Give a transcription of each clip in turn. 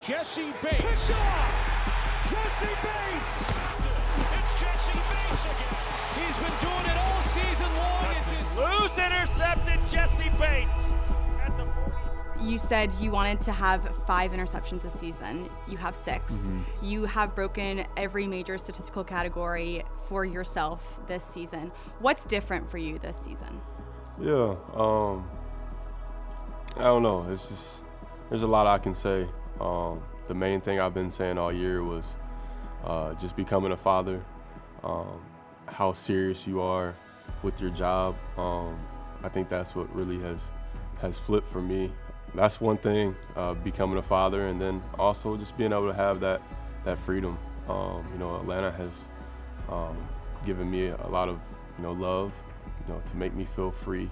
Jessie Bates. Picked off! Jessie Bates! It's Jessie Bates again. He's been doing it all season long. It's his Loose intercepted Jessie Bates at the 40. You said you wanted to have 5 interceptions this season. You have 6. You have broken every major statistical category for yourself this season. What's different for you this season? Yeah, I don't know. It's just, there's a lot I can say. The main thing I've been saying all year was just becoming a father, how serious you are with your job. I think that's what really has flipped for me. That's one thing, becoming a father, and then also just being able to have that freedom. Atlanta has given me a lot of love, to make me feel free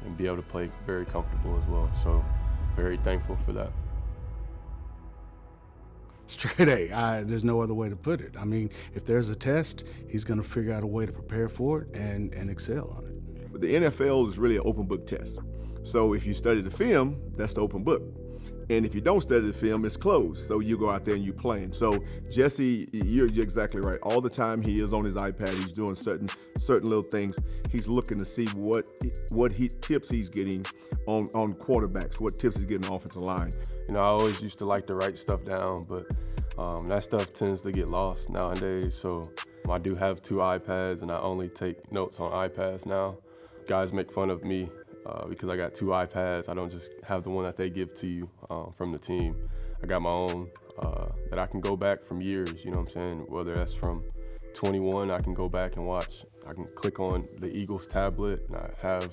and be able to play very comfortable as well. So very thankful for that. Straight A. There's no other way to put it. I mean, if there's a test, he's going to figure out a way to prepare for it and excel on it. But the NFL is really an open book test. So if you study the film, that's the open book. And if you don't study the film, it's closed. So you go out there and you playing. So Jessie, you're exactly right. All the time he is on his iPad. He's doing certain little things. He's looking to see what tips he's getting on quarterbacks, what tips he's getting on offensive line. I always used to like to write stuff down, but that stuff tends to get lost nowadays. So I do have 2 iPads, and I only take notes on iPads now. Guys make fun of me because I got 2 iPads. I don't just have the one that they give to you from the team. I got my own that I can go back from years, you know what I'm saying? Whether that's from 21, I can go back and watch. I can click on the Eagles tablet, and I have,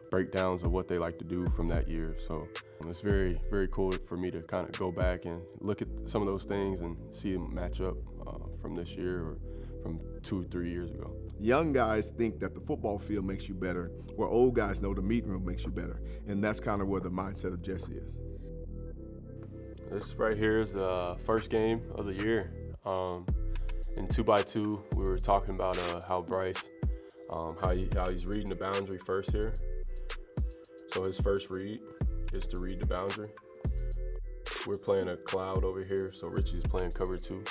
breakdowns of what they like to do from that year. So it's very, very cool for me to kind of go back and look at some of those things and see them match up from this year or from 2 or 3 years ago. Young guys think that the football field makes you better, where old guys know the meeting room makes you better. And that's kind of where the mindset of Jessie is. This right here is the first game of the year. In 2x2, we were talking about how Bryce, how he's reading the boundary first here. So his first read is to read the boundary. We're playing a cloud over here, so Richie's playing cover 2.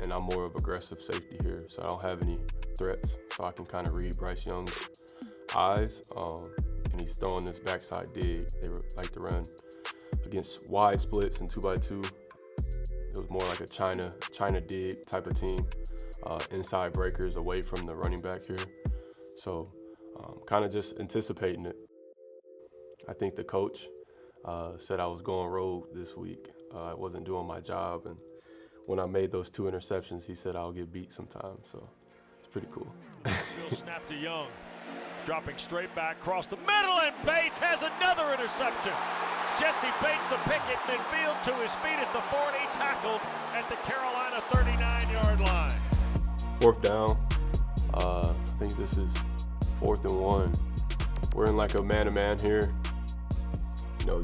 And I'm more of aggressive safety here, so I don't have any threats, so I can kind of read Bryce Young's eyes. And he's throwing this backside dig. They like to run against wide splits and 2x2. It was more like a China dig type of team, inside breakers away from the running back here. So kind of just anticipating it. I think the coach said I was going rogue this week. I wasn't doing my job, and when I made those 2 interceptions, he said I'll get beat sometime, so it's pretty cool. Bill snap to Young, dropping straight back across the middle, and Bates has another interception. Jessie Bates, the pick at midfield, to his feet at the 40, tackled at the Carolina 39-yard line. 4th down. I think this is 4th and 1. We're in like a man-to-man here. You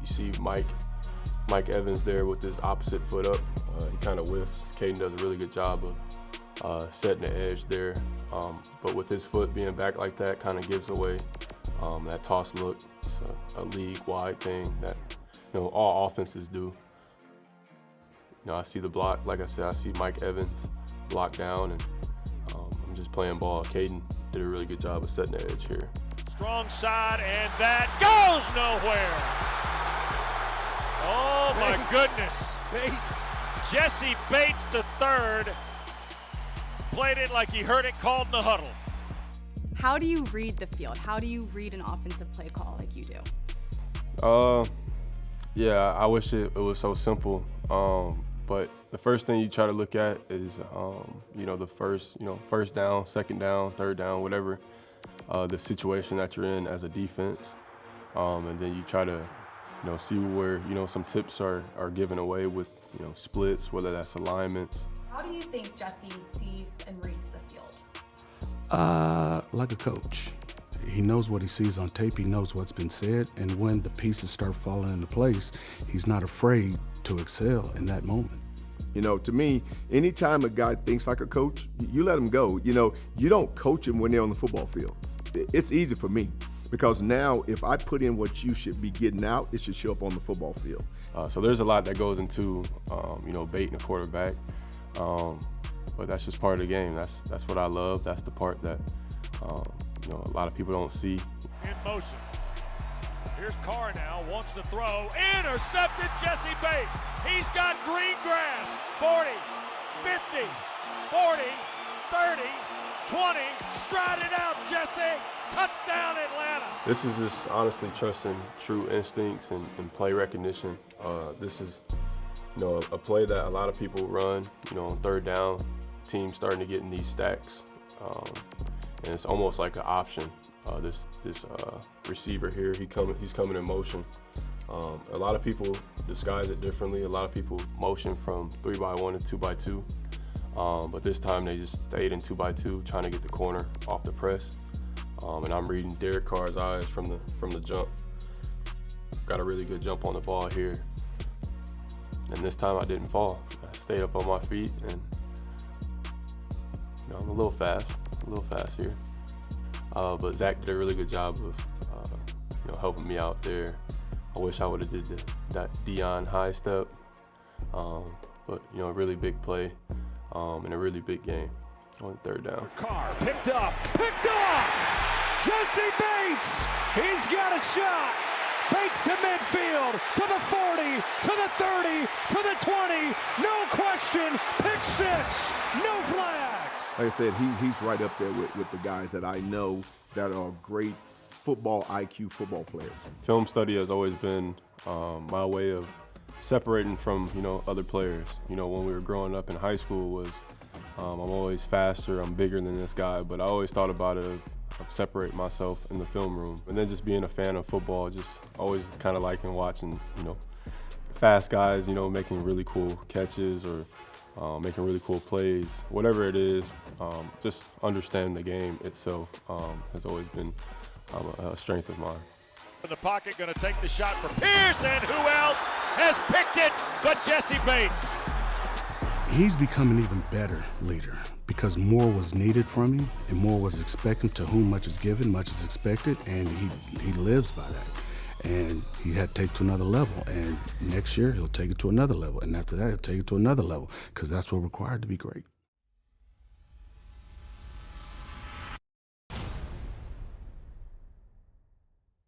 see Mike Evans there with his opposite foot up. He kind of whiffs. Caden does a really good job of setting the edge there. But with his foot being back like that, kind of gives away that toss look. It's a league-wide thing that all offenses do. I see the block. Like I said, I see Mike Evans block down, and I'm just playing ball. Caden did a really good job of setting the edge here. Strong side, and that goes nowhere. Oh my goodness. Bates. Jessie Bates III played it like he heard it called in the huddle. How do you read the field? How do you read an offensive play call like you do? Yeah, I wish it was so simple. But the first thing you try to look at is, the first down, 2nd down, 3rd down, whatever the situation that you're in as a defense. And then you try to, see where, some tips are given away with, splits, whether that's alignments. How do you think Jessie sees and reads the field? Like a coach. He knows what he sees on tape. He knows what's been said. And when the pieces start falling into place, he's not afraid to excel in that moment. To me, anytime a guy thinks like a coach, you let him go. You don't coach him when they're on the football field. It's easy for me. Because now, if I put in what you should be getting out, it should show up on the football field. So there's a lot that goes into, baiting a quarterback. But that's just part of the game. That's what I love. That's the part that, a lot of people don't see. In motion. Here's Carr now, wants to throw. Intercepted Jessie Bates. He's got green grass. 40, 50, 40, 30, 20. Stride it out, Jessie. Touchdown, Atlanta. This is just honestly trusting true instincts and play recognition. This is, a play that a lot of people run, on third down. Teams starting to get in these stacks. And it's almost like an option. This receiver here, he's coming in motion. A lot of people disguise it differently. A lot of people motion from 3x1 to 2x2. But this time they just stayed in 2x2, trying to get the corner off the press. And I'm reading Derek Carr's eyes from the jump. Got a really good jump on the ball here. And this time I didn't fall. I stayed up on my feet, and I'm a little fast here. But Zach did a really good job of helping me out there. I wish I would have did that Dion high step. But a really big play and a really big game on third down. Carr picked off. Jessie Bates, he's got a shot. Bates to midfield, to the 40, to the 30, to the 20. No question, pick six, no flag. Like I said, he's right up there with the guys that I know that are great football IQ football players. Film study has always been my way of separating from other players. When we were growing up in high school was I'm always faster, I'm bigger than this guy, but I always thought about it of separating myself in the film room. And then just being a fan of football, just always kind of liking watching fast guys making really cool catches or making really cool plays. Whatever it is, just understanding the game itself has always been a strength of mine. In the pocket, going to take the shot for Pierce, and who else has picked it but Jessie Bates? He's become an even better leader because more was needed from him and more was expected. To whom much is given, much is expected, and he lives by that. And he had to take it to another level, and next year he'll take it to another level, and after that he'll take it to another level, because that's what's required to be great.